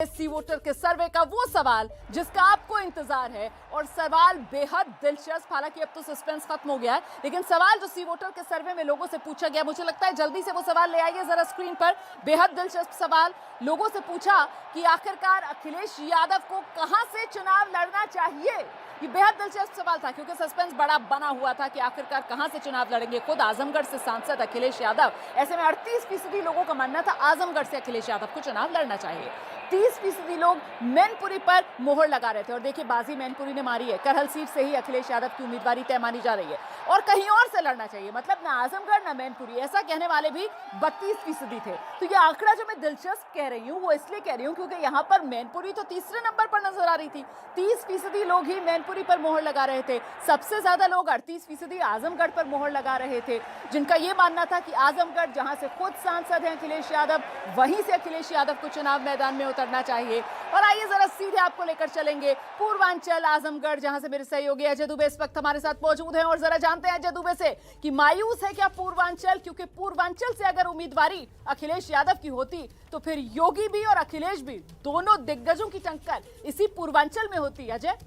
SC voter के सर्वे का वो सवाल जिसका आपको इंतजार है और सवाल बेहद दिलचस्प। हालांकि अब तो सस्पेंस खत्म हो गया है, लेकिन सवाल जो सी वोटर के सर्वे में लोगों से पूछा गया, मुझे लगता है जल्दी से वो सवाल ले आइए जरा स्क्रीन पर। बेहद दिलचस्प सवाल लोगों से पूछा कि आखिरकार अखिलेश यादव को कहां से चुनाव लड़ना चाहिए। ये बेहद दिलचस्प सवाल था क्योंकि सस्पेंस बड़ा बना हुआ था कि आखिरकार कहां से चुनाव लड़ेंगे। खुद आजमगढ़ से सांसद अखिलेश यादव, ऐसे में 38% लोगों का मानना था आजमगढ़ से अखिलेश यादव को चुनाव लड़ना चाहिए। 30% लोग मैनपुरी पर मोहर लगा रहे थे और देखिए बाजी मैनपुरी ने मारी है। करहल सीट से ही अखिलेश यादव की उम्मीदवारी तय मानी जा रही है और कहीं और से लड़ना चाहिए, मतलब ना आजमगढ़ ना मैनपुरी, ऐसा कहने वाले भी 32% थे। तो ये आंकड़ा जो मैं दिलचस्प कह रही हूँ वो इसलिए कह रही हूँ क्योंकि यहाँ पर मैनपुरी तो तीसरे नंबर पर नजर आ रही थी। 30% लोग ही मैनपुरी पर मोहर लगा रहे थे, सबसे ज्यादा लोग 38% आजमगढ़ पर मोहर लगा रहे थे, जिनका ये मानना था कि आजमगढ़ जहां से खुद सांसद हैं अखिलेश यादव, वहीं से अखिलेश यादव को चुनाव मैदान में उतरना चाहिए। और आइए जरा सीधे आपको लेकर चलेंगे पूर्वांचल आजमगढ़, जहां से मेरे सहयोगी अजय दुबे इस वक्त हमारे साथ मौजूद हैं और जरा जानते हैं अजय दुबे से कि मायूस है क्या पूर्वांचल, क्योंकि पूर्वांचल से अगर उम्मीदवारी अखिलेश यादव की होती तो फिर योगी भी और अखिलेश भी दोनों दिग्गजों की टक्कर इसी पूर्वांचल में होती। अजय,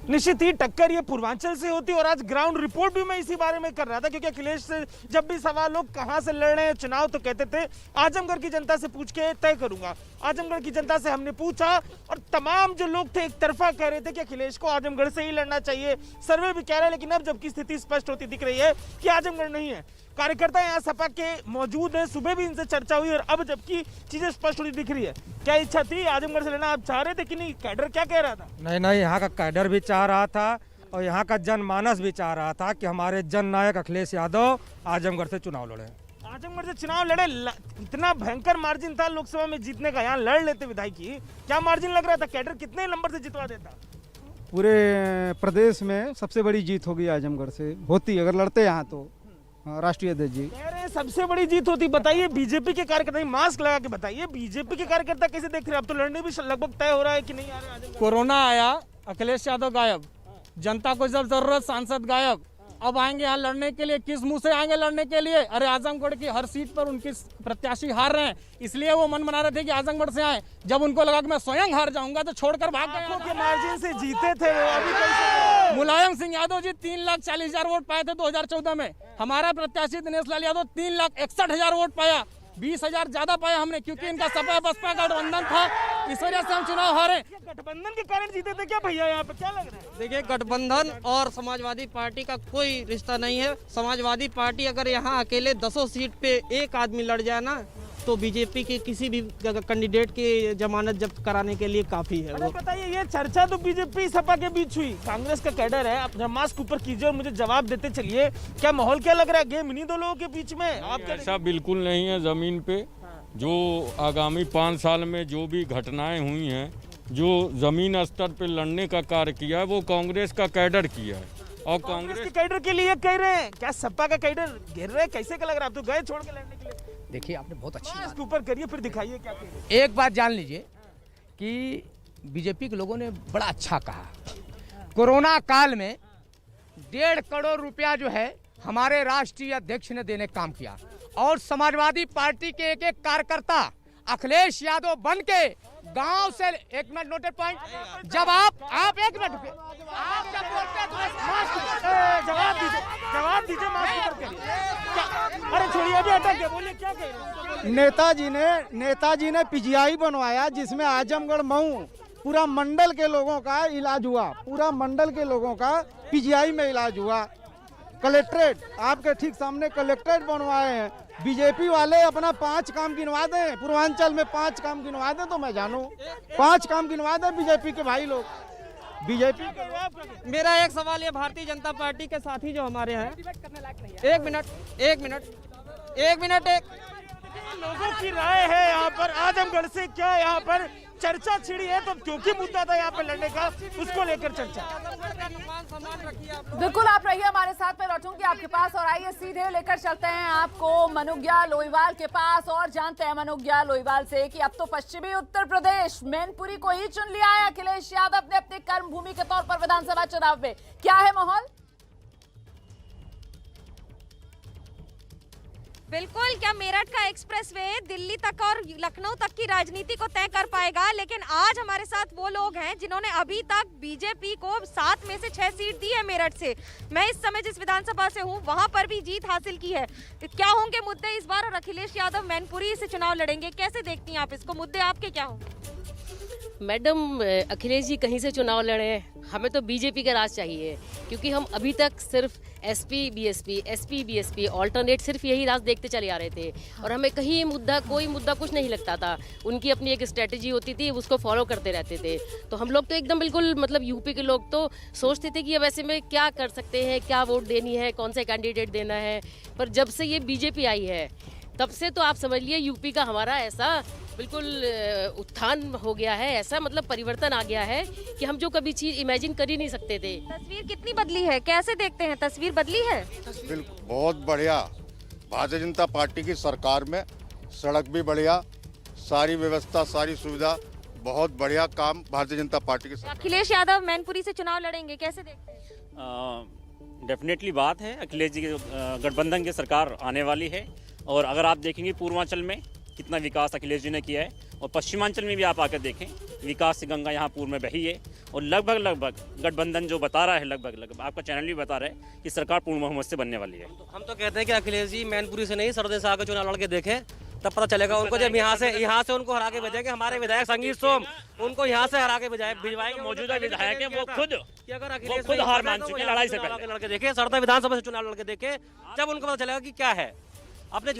निश्चित ही टक्कर ये पूर्वांचल से होती और आज ग्राउंड रिपोर्ट भी मैं इसी बारे में कर रहा था क्योंकि अखिलेश से जब भी सवाल लोग कहां से लड़ रहे हैं चुनाव तो कहते थे आजमगढ़ की जनता से पूछ के तय करूंगा। आजमगढ़ की जनता से हमने पूछा और तमाम जो लोग थे एक तरफा कह रहे थे कि अखिलेश को आजमगढ़ से ही लड़ना चाहिए। सर्वे भी कह रहे हैं, लेकिन अब जबकि स्थिति स्पष्ट होती दिख रही है कि आजमगढ़ नहीं है। कार्यकर्ता यहाँ सपा के मौजूद हैं, सुबह भी इनसे चर्चा हुई और अब जबकि चीजें स्पष्ट होती दिख रही है। क्या इच्छा थी आजमगढ़ से लेना, आप चाह रहे थे कि नहीं? कैडर क्या कह रहा था? नहीं, यहाँ का कैडर भी चाह रहा था और यहाँ का जनमानस भी चाह रहा था कि हमारे जननायक अखिलेश यादव आजमगढ़ से चुनाव लड़े। आजमगढ़ से चुनाव लड़े, इतना भयंकर मार्जिन था लोकसभा में जीतने का, यहाँ लड़ लेते विधायकी। क्या मार्जिन लग रहा था? कैडर कितने नंबर से जितवा देता? पूरे प्रदेश में सबसे बड़ी जीत होगी आजमगढ़ से, होती अगर लड़ते यहाँ तो। राष्ट्रीय अध्यक्ष जी कह रहे हैं सबसे बड़ी जीत होती। बताइए बीजेपी के कार्यकर्ता, मास्क लगा के बताइए बीजेपी के कार्यकर्ता कैसे देख रहे हैं? अब तो लड़ने भी लगभग तय हो रहा है कि नहीं आ रहे? कोरोना आया, अखिलेश यादव गायब, जनता को जब जरूरत सांसद गायब। अब आएंगे यहाँ लड़ने के लिए, किस मुंह से आएंगे लड़ने के लिए? अरे आजमगढ़ की हर सीट पर उनके प्रत्याशी हार रहे हैं, इसलिए वो मन बना रहे थे कि आजमगढ़ से आए। जब उनको लगा कि मैं स्वयं हार जाऊंगा तो छोड़कर भाग गए। के मार्जिन से जीते थे वो, अभी कैसे? मुलायम सिंह यादव जी 3,40,000 वोट पाए थे 2014 में। हमारा प्रत्याशी दिनेश लाल यादव 3,61,000 वोट पाया, 20,000 ज्यादा पाया हमने, क्योंकि इनका सपा बसपा गठबंधन था, इस वजह से हम चुनाव हारे। गठबंधन के कारण जीते थे क्या भैया? यहाँ पे क्या लग रहा है? देखिए, गठबंधन और समाजवादी पार्टी का कोई रिश्ता नहीं है। समाजवादी पार्टी अगर यहाँ अकेले 10 सीट पे एक आदमी लड़ जाए ना तो बीजेपी के किसी भी कैंडिडेट की जमानत जब्त कराने के लिए काफी है। वो बताइए, ये चर्चा तो बीजेपी सपा के बीच हुई, कांग्रेस का कैडर है। आप मास्क ऊपर कीजिए और मुझे जवाब देते चलिए, क्या माहौल क्या लग रहा है? गेम इन्हीं दो लोगों के बीच में? आप ऐसा बिल्कुल नहीं है। जमीन पे जो आगामी 5 साल में जो भी घटनाएं हुई हैं, जो जमीन स्तर पे लड़ने का कार्य किया है वो कांग्रेस का कैडर किया है। और कांग्रेस के कैडर के लिए कह रहे हैं, क्या सपा का कैडर घेर रहे? कैसे का लग रहा है? आप तो गए छोड़ के लड़ने के लिए। देखिए, आपने बहुत अच्छी बात ऊपर करिए फिर दिखाइए क्या कह रहे हैं। एक बात जान लीजिए कि बीजेपी के लोगों ने बड़ा अच्छा कहा। कोरोना काल में 1.5 करोड़ रुपया जो है हमारे राष्ट्रीय अध्यक्ष ने देने का काम किया और समाजवादी पार्टी के एक एक कार्यकर्ता अखिलेश यादव बन के गांव से, एक मिनट नोटेड पॉइंट, जब आप एक मिनट आप जब बोलते हैं तो जवाब दीजिए मास्क ऊपर करिए। अरे छोड़िए, अभी अटक गए, बोलिए क्या कह रहे हैं? नेताजी ने पीजीआई बनवाया जिसमें आजमगढ़ मऊ पूरा मंडल के लोगों का इलाज हुआ, पूरा मंडल के लोगों का पीजीआई में इलाज हुआ। कलेक्ट्रेट आपके ठीक सामने कलेक्ट्रेट बनवाए हैं। बीजेपी वाले अपना 5 काम गिनवा दें, पूर्वांचल में 5 काम गिनवा दें तो मैं जानूं। 5 काम गिनवा दें बीजेपी के भाई लोग। बीजेपी मेरा एक सवाल ये, भारतीय जनता पार्टी के साथी जो हमारे हैं, एक मिनट लोगों की राय है यहाँ पर आजमगढ़ से क्या यहाँ पर चर्चा छिड़ी है, तो क्योंकि मुद्दा था यहाँ पे लड़ने का, उसको लेकर चर्चा। बिल्कुल, आप रहिए हमारे साथ, में लौटूंगी आपके पास और आइए सीधे लेकर चलते हैं आपको मनुग्या लोईवाल के पास और जानते हैं मनुग्या लोईवाल से कि अब तो पश्चिमी उत्तर प्रदेश मैनपुरी को ही चुन लिया है अखिलेश यादव ने अपनी कर्म भूमि के तौर पर विधानसभा चुनाव में। क्या है माहौल? बिल्कुल, क्या मेरठ का एक्सप्रेसवे दिल्ली तक और लखनऊ तक की राजनीति को तय कर पाएगा? लेकिन आज हमारे साथ वो लोग हैं जिन्होंने अभी तक बीजेपी को 7 में से 6 सीट दी है मेरठ से। मैं इस समय जिस विधानसभा से हूँ वहां पर भी जीत हासिल की है। क्या होंगे मुद्दे इस बार? और अखिलेश यादव मैनपुरी से चुनाव लड़ेंगे, कैसे देखती हैं आप इसको? मुद्दे आपके क्या होंगे? मैडम, अखिलेश जी कहीं से चुनाव लड़े, हमें तो बीजेपी का राज चाहिए, क्योंकि हम अभी तक सिर्फ एसपी बीएसपी ऑल्टरनेट सिर्फ यही राज देखते चले आ रहे थे और हमें कहीं कोई मुद्दा कुछ नहीं लगता था। उनकी अपनी एक स्ट्रेटजी होती थी, उसको फॉलो करते रहते थे। तो हम लोग तो एकदम बिल्कुल मतलब यूपी के लोग तो सोचते थे कि अब ऐसे में क्या कर सकते हैं, क्या वोट देनी है, कौन सा कैंडिडेट देना है। पर जब से ये बीजेपी आई है तब से तो आप समझ लिए यूपी का हमारा ऐसा बिल्कुल उत्थान हो गया है, ऐसा मतलब परिवर्तन आ गया है कि हम जो कभी चीज इमेजिन कर ही नहीं सकते थे। तस्वीर कितनी बदली है, कैसे देखते हैं? तस्वीर बदली है? बिल्कुल, बहुत बढ़िया। भारतीय जनता पार्टी की सरकार में सड़क भी बढ़िया, सारी व्यवस्था, सारी सुविधा, बहुत बढ़िया काम भारतीय जनता पार्टी की। अखिलेश यादव मैनपुरी से चुनाव लड़ेंगे, कैसे देखते हैं? डेफिनेटली बात है, अखिलेश जी की गठबंधन की सरकार आने वाली है। और अगर आप देखेंगे पूर्वांचल में कितना विकास अखिलेश जी ने किया है और पश्चिमांचल में भी आप आकर देखें, विकास से गंगा यहाँ पूर्व में बही है। और लगभग गठबंधन जो बता रहा है, लगभग आपका चैनल भी बता रहा है कि सरकार पूर्ण बहुमत से बनने वाली है। हम तो कहते हैं कि अखिलेश जी मैनपुरी से नहीं, सरदे से आकर चुनाव लड़के देखें, तब पता चलेगा उनको। जब यहाँ से उनको हरा के भेजेंगे, हमारे विधायक संगीत सोम उनको यहाँ से हरा के भिजवाएंगे। मौजूदा विधायक है, वो खुद खुद हार मान चुके लड़ाई से पहले। लड़के देखे, सरदा विधानसभा से चुनाव लड़के देखे, जब उनको पता चलेगा कि क्या है। अपने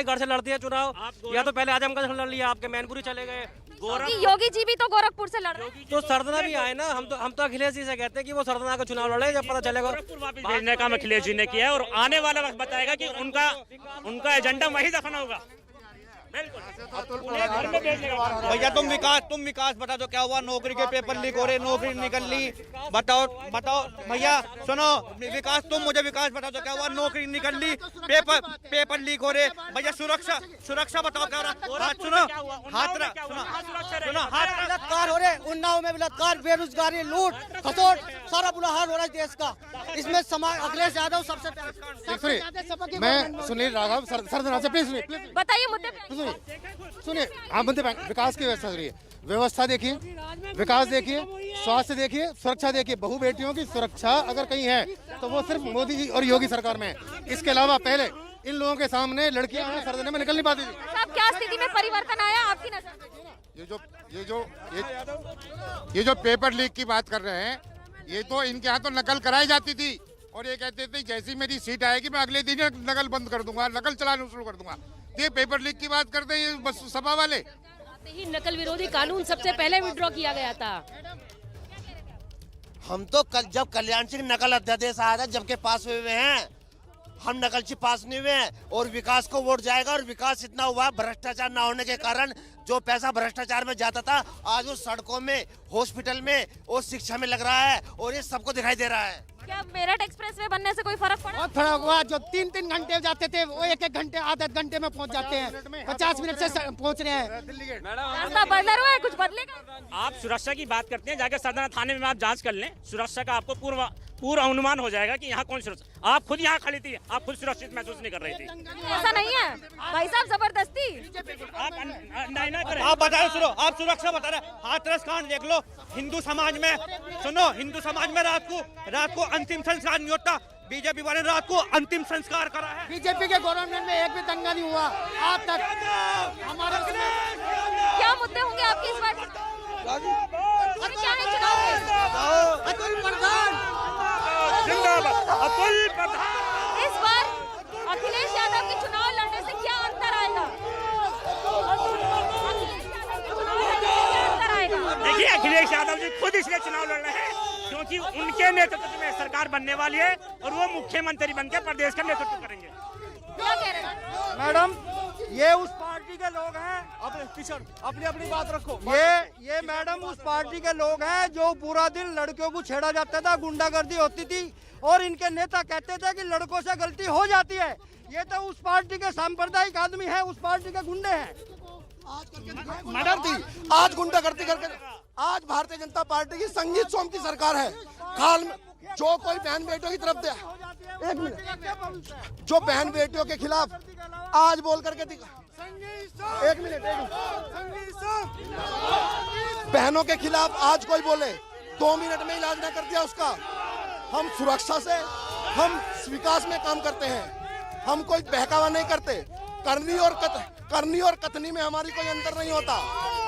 घर से लड़ती है चुनाव, या तो पहले आजमगढ़ से लड़ लिया, आपके मैनपुरी चले गए। योगी जी भी तो गोरखपुर से लड़ रहे हैं। तो सरदना भी आए ना, हम तो अखिलेश जी से कहते हैं कि वो सरदना का चुनाव लड़े, जब पता चलेगा। भेजने का अखिलेश जी ने किया है और आने वाला वक्त बताएगा कि उनका एजेंडा वही दफन होगा। भैया तुम विकास बता दो, क्या हुआ? नौकरी के पेपर लीक हो रहे, नौकरी निकल ली, बताओ भैया सुनो। विकास, तुम मुझे विकास बता दो, क्या हुआ? नौकरी निकल ली, पेपर लीक हो रहे। भैया सुरक्षा बताओ क्या हो रहा? बलात्कार हो रहे, उन्नाव में बलात्कार, बेरोजगारी, लूट खसोट, सारा बुरा हाल हो रहा है देश का। इसमें समाज अखिलेश यादव सबसे पहले। मैं सुनील राघव, सरदना से प्लीज बताइए मुद्दे। सुनिए, आप मुद्दे विकास की व्यवस्था देखिए, विकास देखिए, स्वास्थ्य देखिए, सुरक्षा देखिए। बहु बेटियों की सुरक्षा अगर कहीं है तो वो सिर्फ मोदी जी और योगी सरकार में है। इसके अलावा पहले इन लोगों के सामने लड़कियां सरदने में निकल नहीं पाती थी। साहब, क्या स्थिति में परिवर्तन आया आपकी नजर में? ये जो पेपर लीक की बात कर रहे हैं, ये तो इनके यहाँ तो नकल कराई जाती थी और ये कहते थे जैसी मेरी सीट आएगी मैं अगले दिन नकल बंद कर दूंगा, नकल चलाना शुरू कर दूंगा। ये पेपर लीक की बात करते हैं बस सभा वाले। ही नकल विरोधी कानून सबसे पहले विड्रॉ किया गया था। हम तो जब कल्याण सिंह नकल अध्यादेश आया था, जबकि पास हुए हैं, हम नकलची पास नहीं हुए हैं। और विकास को वोट जाएगा, और विकास इतना हुआ भ्रष्टाचार ना होने के कारण। जो पैसा भ्रष्टाचार में जाता था आज वो सड़कों में, हॉस्पिटल में और शिक्षा में लग रहा है, और ये सबको दिखाई दे रहा है। क्या मेरठ एक्सप्रेसवे बनने से कोई फर्क पड़ा? बहुत फर्क हुआ। जो 3-3 घंटे जाते थे वो 1-1 घंटे, आधे घंटे में पहुंच जाते हैं। 50 मिनट से पहुंच रहे हैं। रास्ता बदल रहा है, कुछ बदलेगा? आप सुरक्षा की बात करते हैं, जाकर सरदाना थाने में आप जांच कर लें, सुरक्षा का आपको पूरा अनुमान हो जाएगा कि यहाँ कौन सुरक्षा। आप खुद यहाँ खड़ी थी, आप खुद सुरक्षित महसूस नहीं कर रही थी। ऐसा नहीं है भाई साहब, जबरदस्ती आप बता रहे, सुनो, आप सुरक्षा बता रहे। हाथरस कांड देख लो, हिंदू समाज में, सुनो, हिंदू समाज में रात को अंतिम संस्कार नहीं होता। बीजेपी वाले रात को अंतिम संस्कार करा है। बीजेपी के गवर्नमेंट में एक भी दंगा नहीं हुआ आज तक। हमारा क्या मुद्दे होंगे आपके इस बार? क्या है चुनाव में? अतुल प्रधान इस बार अखिलेश यादव के चुनाव लड़ने से क्या अंतर आएगा? देखिए, अखिलेश यादव जी खुद इसलिए चुनाव लड़ रहे हैं क्योंकि उनके नेतृत्व में सरकार बनने वाली है और वो मुख्यमंत्री बनकर प्रदेश का नेतृत्व करेंगे। क्या कह रहे हैं मैडम? ये उस पार्टी के लोग हैं, अपनी बात रखो। ये मैडम उस पार्टी के लोग हैं जो पूरा दिन लड़कियों को छेड़ा जाता था, गुंडागर्दी होती थी, और इनके नेता कहते थे कि लड़कों से गलती हो जाती है। ये तो उस पार्टी के सांप्रदायिक आदमी है, उस पार्टी के गुंडे हैं। मैडम थी, आज गुंडागर्दी करके, आज भारतीय जनता पार्टी की संगीत सोम की सरकार है। काल में जो कोई बहन बेटियों की तरफ दे, एक मिनट, जो बहन बेटियों के खिलाफ आज बोल करके दिखा, एक मिनट, बहनों के खिलाफ आज कोई बोले 2 मिनट में इलाज न कर दिया उसका। हम सुरक्षा से, हम विकास में काम करते हैं, हम कोई बहकावा नहीं करते। करनी और कथनी में हमारी कोई अंतर नहीं होता।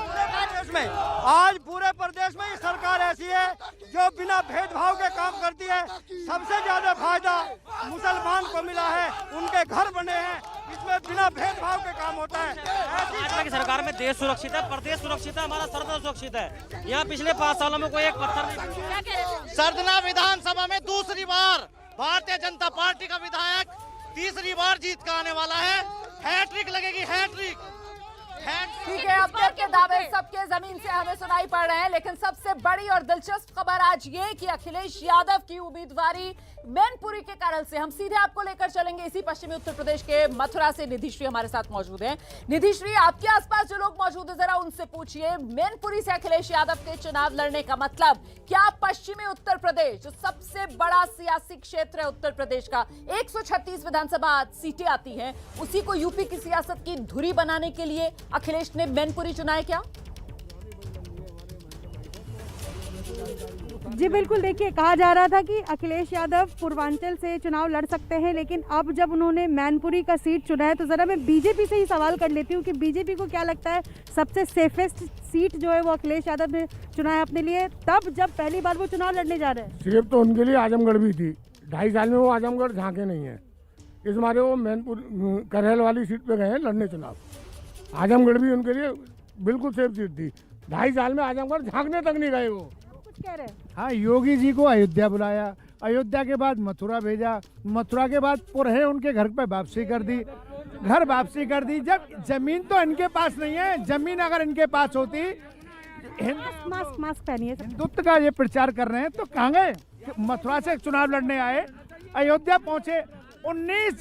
प्रदेश में आज पूरे प्रदेश में ये सरकार ऐसी है जो बिना भेदभाव के काम करती है। सबसे ज्यादा फायदा मुसलमान को मिला है, उनके घर बने हैं, इसमें बिना भेदभाव के काम होता है। भाजपा की सरकार में देश सुरक्षित है, प्रदेश सुरक्षित है, हमारा सरकार सुरक्षित है। यहाँ पिछले 5 सालों में कोई एक पत्थर नहीं। सरदना विधानसभा में दूसरी बार भारतीय जनता पार्टी का विधायक तीसरी बार जीत का आने वाला है। हैट्रिक लगेगी, हैट्रिक। ठीक है, अब तक के दावे सबके जमीन से हमें सुनाई पड़ रहे हैं, लेकिन सबसे बड़ी और दिलचस्प खबर आज ये कि अखिलेश यादव की उम्मीदवारी मैनपुरी के कारण से। हम सीधे आपको लेकर चलेंगे इसी पश्चिमी उत्तर प्रदेश के मथुरा से। निधिश्री हमारे साथ मौजूद हैं। निधिश्री, आपके आसपास जो लोग मौजूद है, जरा उनसे पूछिए, मैनपुरी से अखिलेश यादव के चुनाव लड़ने का मतलब क्या? पश्चिमी उत्तर प्रदेश जो सबसे बड़ा सियासी क्षेत्र है उत्तर प्रदेश का, 136 विधानसभा सीटें आती हैं, उसी को यूपी की सियासत की धुरी बनाने के लिए अखिलेश ने मैनपुरी चुना है क्या? जी बिल्कुल, देखिए, कहा जा रहा था कि अखिलेश यादव पूर्वांचल से चुनाव लड़ सकते हैं, लेकिन अब जब उन्होंने मैनपुरी का सीट चुना है तो जरा मैं बीजेपी से ही सवाल कर लेती हूँ कि बीजेपी को क्या लगता है सबसे सेफेस्ट सीट जो है वो अखिलेश यादव ने चुना है अपने लिए, तब जब पहली बार वो चुनाव लड़ने जा रहे हैं? सिर्फ तो उनके लिए आजमगढ़ भी थी, 2.5 साल में वो आजमगढ़ झांके नहीं है, इस बारे वो मैनपुर करेल वाली सीट पे गए हैं लड़ने चुनाव। आजमगढ़ भी उनके लिए बिल्कुल सेफ सीट थी, 2.5 साल में आजमगढ़ झांकने तक नहीं गए वो। कह रहे हैं हाँ, योगी जी को अयोध्या बुलाया, अयोध्या के बाद मथुरा भेजा, मथुरा के बाद पुरहे उनके घर पे वापसी कर दी, घर वापसी कर दी। जब जमीन तो इनके पास नहीं है, जमीन अगर इनके पास होती, मास्क पहनिए, हिंदुत्व का ये प्रचार कर रहे हैं तो कहाँ गए? मथुरा से चुनाव लड़ने आए, अयोध्या पहुंचे, 19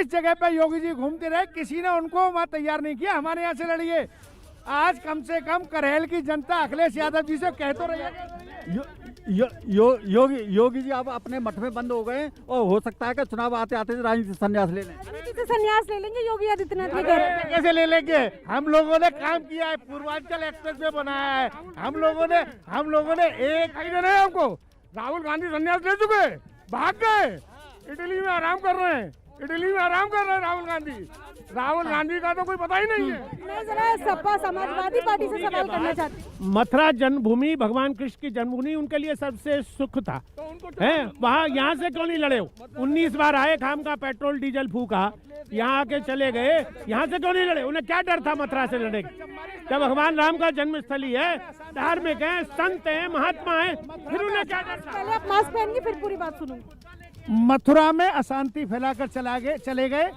जगह पे योगी जी घूमते रहे, किसी ने उनको वहाँ तैयार नहीं किया हमारे यहाँ से लड़िए। आज कम से कम करेल की जनता अखिलेश यादव जी से कह तो रही है। योगी जी अब अपने मठ में बंद हो गए और हो सकता है कि चुनाव आते आते राजनीति संन्यास ले लें। राजनीति से संन्यास ले लेंगे योगी आदित्यनाथ के? कैसे ले लेंगे? हम लोगों ने काम किया है, पूर्वांचल एक्सप्रेस वे बनाया है, हम लोगों ने एक नहीं, हमको राहुल गांधी संन्यास ले चुके, भाग गए, इटली में आराम कर रहे हैं, राहुल गांधी का तो कोई पता ही नहीं है। मैं जरा सपा समाजवादी पार्टी से सवाल करना चाहती हूँ। मथुरा जन्मभूमि, भगवान कृष्ण की जन्मभूमि उनके लिए सबसे सुख था, है वहाँ, यहाँ से क्यों नहीं लड़े? 19 बार आए, खाम का पेट्रोल डीजल फूका, यहाँ आके चले गए, यहाँ से क्यों नहीं लड़े? उन्हें क्या डर था मथुरा से लड़ने? जब भगवान राम का जन्मस्थली है, धार्मिक है, संत है, महात्मा है, फिर उन्हें क्या डर था? पहले आप मास्क पहनिए, फिर पूरी बात सुनूंगी। मथुरा में अशांति फैलाकर चले गए,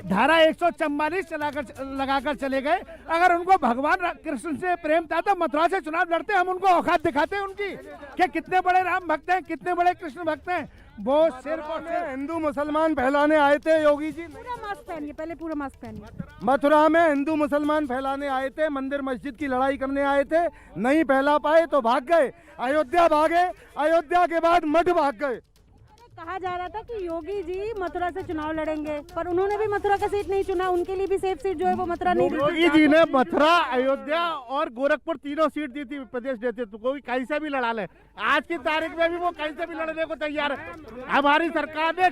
धारा 144 लगाकर चले गए। अगर उनको भगवान कृष्ण से प्रेम था तो मथुरा से चुनाव लड़ते, हम उनको औकात दिखाते हैं उनकी कि कितने बड़े राम भक्त हैं, कितने बड़े कृष्ण भक्त हैं। वो सिर्फ और सिर्फ हिंदू मुसलमान फैलाने आए थे योगी जी। पूरा मास्क पहनिए, पहले पूरा मास्क पहनिए। मथुरा में हिंदू मुसलमान फैलाने आए थे, मंदिर मस्जिद की लड़ाई करने आए थे, नहीं फैला पाए तो भाग गए, अयोध्या भागे, अयोध्या के बाद मठ भाग गए। कहा जा रहा था कि योगी जी मथुरा से चुनाव लड़ेंगे, पर उन्होंने भी मथुरा का सीट नहीं चुना, उनके लिए भी सेफ सीट जो है वो मथुरा नहीं दी। योगी जी ने मथुरा, अयोध्या और गोरखपुर तीनों सीट दी थी प्रदेश देते, तो कोई कहीं से भी लड़ा ले। आज की तारीख में भी वो कहीं से भी लड़ने को तैयार है। हमारी सरकार ने,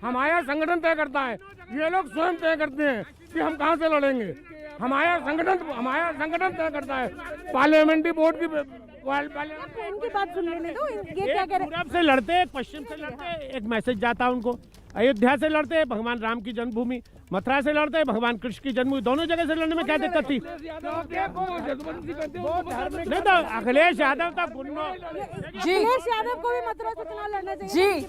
हमारा संगठन तय करता है, ये लोग स्वयं तय करते हैं कि हम कहाँ से लड़ेंगे। हमारा संगठन तय करता है, पार्लियामेंट्री बोर्ड की इनकी बात सुन लेने दो, ये क्या कह रहे हैं? पूरब से लड़ते, पश्चिम से लड़ते, एक मैसेज जाता उनको। अयोध्या से लड़ते, भगवान राम की जन्मभूमि, मथुरा से लड़ते, भगवान कृष्ण की जन्मभूमि, दोनों जगह से लड़ने में क्या दिक्कत थी? नहीं तो अखिलेश यादव था, अखिलेश यादव को भी मथुरा से चुनाव लड़ना चाहिए जी।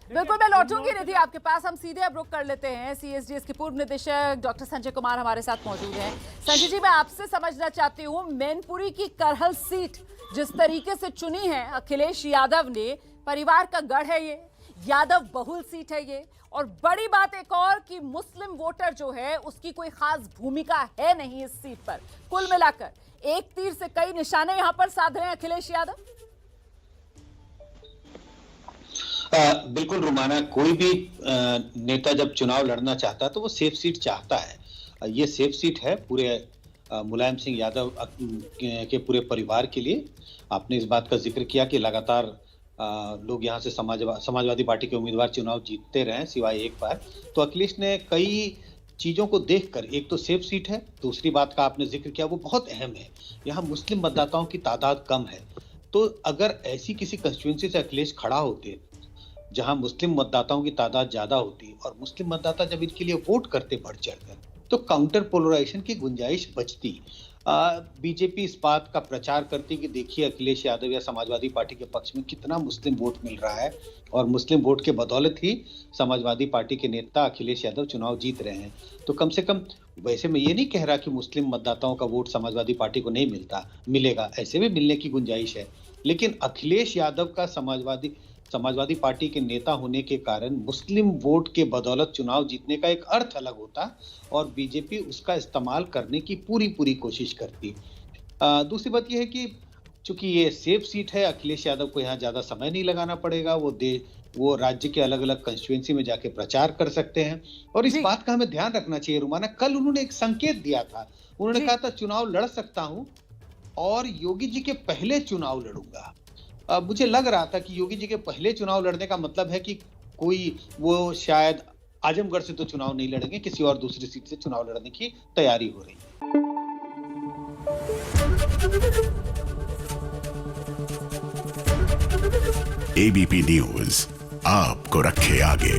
बिल्कुल, मैं लौटूंगी निधि आपके पास। हम सीधे अब रुक कर लेते हैं। CSDS के पूर्व निदेशक डॉक्टर संजय कुमार हमारे साथ मौजूद हैं। संजय जी, मैं आपसे समझना चाहती हूँ, मैनपुरी की करहल सीट जिस तरीके से चुनी है अखिलेश यादव ने, परिवार का गढ़ है ये, यादव बहुल सीट है ये, और बड़ी बात एक और कि मुस्लिम वोटर जो है उसकी कोई खास भूमिका है नहीं इस सीट पर। कुल मिलाकर एक तीर से कई निशाने यहां पर साध रहे हैं अखिलेश यादव। बिल्कुल रुमाना, कोई भी नेता जब चुनाव लड़ना चाहता है तो वो सेफ सीट चाहता है। ये सेफ सीट है पूरे मुलायम सिंह यादव के पूरे परिवार के लिए। आपने इस बात का जिक्र किया कि लगातार लोग यहाँ से समाजवादी पार्टी के उम्मीदवार चुनाव जीतते रहे सिवाय एक बार। तो अखिलेश ने कई चीजों को देखकर, एक तो सेफ सीट है, दूसरी बात का आपने जिक्र किया वो बहुत अहम है, यहाँ मुस्लिम मतदाताओं की तादाद कम है। तो अगर ऐसी किसी कंस्टिट्यूंसी से अखिलेश खड़ा होते जहां मुस्लिम मतदाताओं की तादाद ज्यादा होती और मुस्लिम मतदाता जब इनके लिए वोट करते बढ़ चढ़कर, तो काउंटर पोलराइजेशन की गुंजाइश बचती। बीजेपी इस बात का प्रचार करती कि देखिए अखिलेश यादव या समाजवादी पार्टी के पक्ष में कितना मुस्लिम वोट मिल रहा है और मुस्लिम वोट के बदौलत ही समाजवादी पार्टी के नेता अखिलेश यादव चुनाव जीत रहे हैं। तो कम से कम, वैसे मैं ये नहीं कह रहा कि मुस्लिम मतदाताओं का वोट समाजवादी पार्टी को नहीं मिलेगा, ऐसे भी मिलने की गुंजाइश है, लेकिन अखिलेश यादव का समाजवादी पार्टी के नेता होने के कारण मुस्लिम वोट के बदौलत चुनाव जीतने का एक अर्थ अलग होता और बीजेपी उसका इस्तेमाल करने की पूरी कोशिश करती। दूसरी बात यह है कि चूंकि ये सेफ सीट है, अखिलेश यादव को यहाँ ज्यादा समय नहीं लगाना पड़ेगा, वो राज्य के अलग अलग कंस्टिट्यूएंसी में जाके प्रचार कर सकते हैं। और इस बात का हमें ध्यान रखना चाहिए रुमाना, कल उन्होंने एक संकेत दिया था, उन्होंने कहा था चुनाव लड़ सकता हूं और योगी जी के पहले चुनाव लड़ूंगा। मुझे लग रहा था कि योगी जी के पहले चुनाव लड़ने का मतलब है कि वो शायद आजमगढ़ से तो चुनाव नहीं लड़ेंगे, किसी और दूसरी सीट से चुनाव लड़ने की तैयारी हो रही है। एबीपी न्यूज आपको रखे आगे।